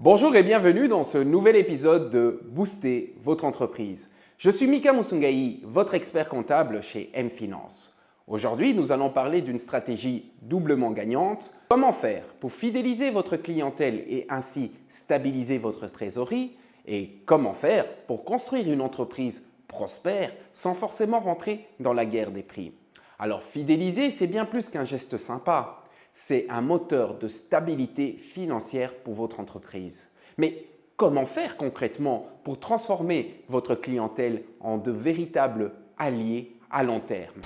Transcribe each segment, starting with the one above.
Bonjour et bienvenue dans ce nouvel épisode de Booster votre entreprise. Je suis Mika Musungai, votre expert comptable chez M-Finance. Aujourd'hui, nous allons parler d'une stratégie doublement gagnante. Comment faire pour fidéliser votre clientèle et ainsi stabiliser votre trésorerie? Et comment faire pour construire une entreprise prospère sans forcément rentrer dans la guerre des prix? Alors fidéliser, c'est bien plus qu'un geste sympa. C'est un moteur de stabilité financière pour votre entreprise. Mais comment faire concrètement pour transformer votre clientèle en de véritables alliés à long terme?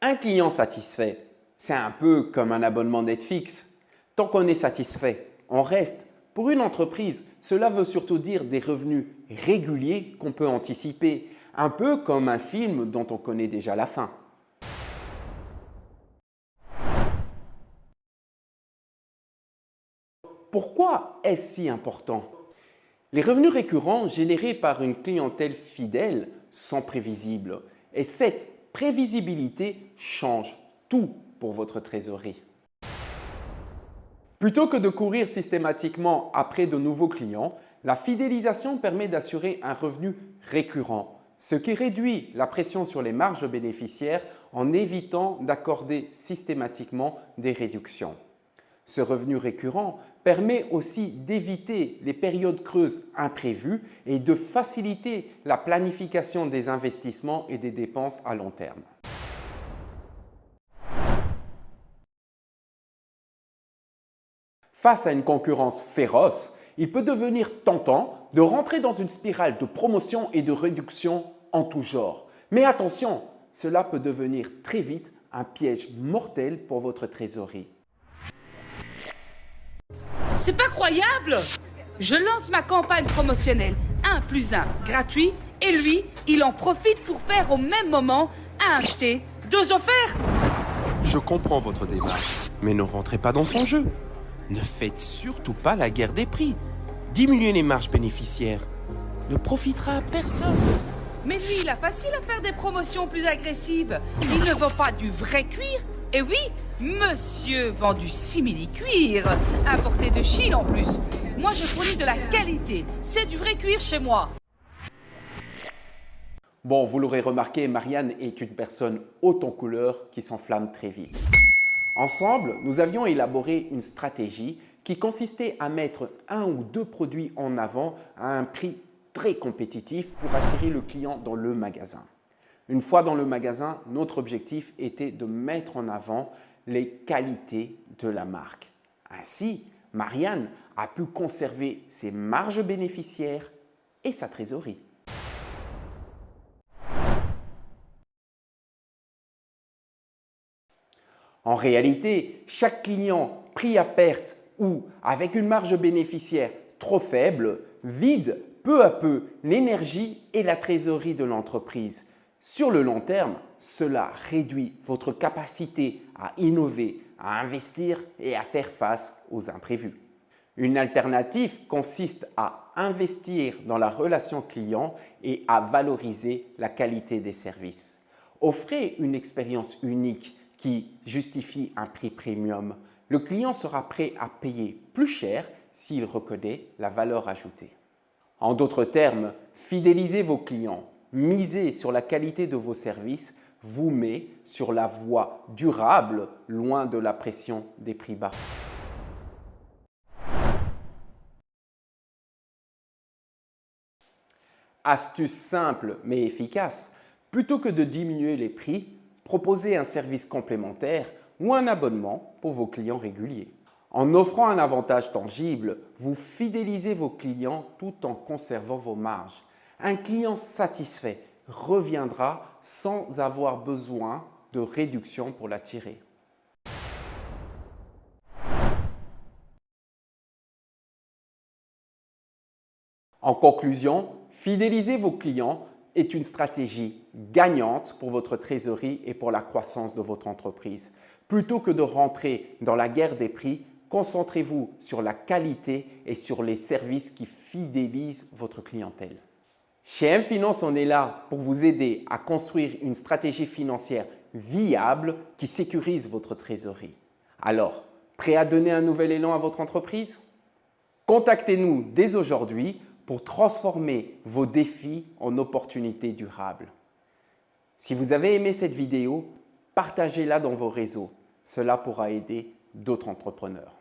Un client satisfait, c'est un peu comme un abonnement Netflix. Tant qu'on est satisfait, on reste. Pour une entreprise, cela veut surtout dire des revenus réguliers qu'on peut anticiper, un peu comme un film dont on connaît déjà la fin. Pourquoi est-ce si important? Les revenus récurrents générés par une clientèle fidèle sont prévisibles et cette prévisibilité change tout pour votre trésorerie. Plutôt que de courir systématiquement après de nouveaux clients, la fidélisation permet d'assurer un revenu récurrent, ce qui réduit la pression sur les marges bénéficiaires en évitant d'accorder systématiquement des réductions. Ce revenu récurrent permet aussi d'éviter les périodes creuses imprévues et de faciliter la planification des investissements et des dépenses à long terme. Face à une concurrence féroce, il peut devenir tentant de rentrer dans une spirale de promotion et de réduction en tout genre. Mais attention, cela peut devenir très vite un piège mortel pour votre trésorerie. C'est pas croyable! Je lance ma campagne promotionnelle 1+1 gratuit et lui, il en profite pour faire au même moment un acheté, 2 offerts! Je comprends votre démarche, mais ne rentrez pas dans son jeu. Ne faites surtout pas la guerre des prix. Diminuer les marges bénéficiaires ne profitera à personne. Mais lui, il a facile à faire des promotions plus agressives. Il ne vend pas du vrai cuir. Et oui, monsieur vend du simili-cuir, importé de Chine en plus. Moi, je fournis de la qualité. C'est du vrai cuir chez moi. Bon, vous l'aurez remarqué, Marianne est une personne haute en couleur qui s'enflamme très vite. Ensemble, nous avions élaboré une stratégie qui consistait à mettre 1 ou 2 produits en avant à un prix très compétitif pour attirer le client dans le magasin. Une fois dans le magasin, notre objectif était de mettre en avant les qualités de la marque. Ainsi, Marianne a pu conserver ses marges bénéficiaires et sa trésorerie. En réalité, chaque client pris à perte ou avec une marge bénéficiaire trop faible vide peu à peu l'énergie et la trésorerie de l'entreprise. Sur le long terme, cela réduit votre capacité à innover, à investir et à faire face aux imprévus. Une alternative consiste à investir dans la relation client et à valoriser la qualité des services. Offrez une expérience unique qui justifie un prix premium. Le client sera prêt à payer plus cher s'il reconnaît la valeur ajoutée. En d'autres termes, fidélisez vos clients. Miser sur la qualité de vos services vous met sur la voie durable, loin de la pression des prix bas. Astuce simple mais efficace, plutôt que de diminuer les prix, proposez un service complémentaire ou un abonnement pour vos clients réguliers. En offrant un avantage tangible, vous fidélisez vos clients tout en conservant vos marges. Un client satisfait reviendra sans avoir besoin de réduction pour l'attirer. En conclusion, fidéliser vos clients est une stratégie gagnante pour votre trésorerie et pour la croissance de votre entreprise. Plutôt que de rentrer dans la guerre des prix, concentrez-vous sur la qualité et sur les services qui fidélisent votre clientèle. Chez M-Finance, on est là pour vous aider à construire une stratégie financière viable qui sécurise votre trésorerie. Alors, prêt à donner un nouvel élan à votre entreprise? Contactez-nous dès aujourd'hui pour transformer vos défis en opportunités durables. Si vous avez aimé cette vidéo, partagez-la dans vos réseaux. Cela pourra aider d'autres entrepreneurs.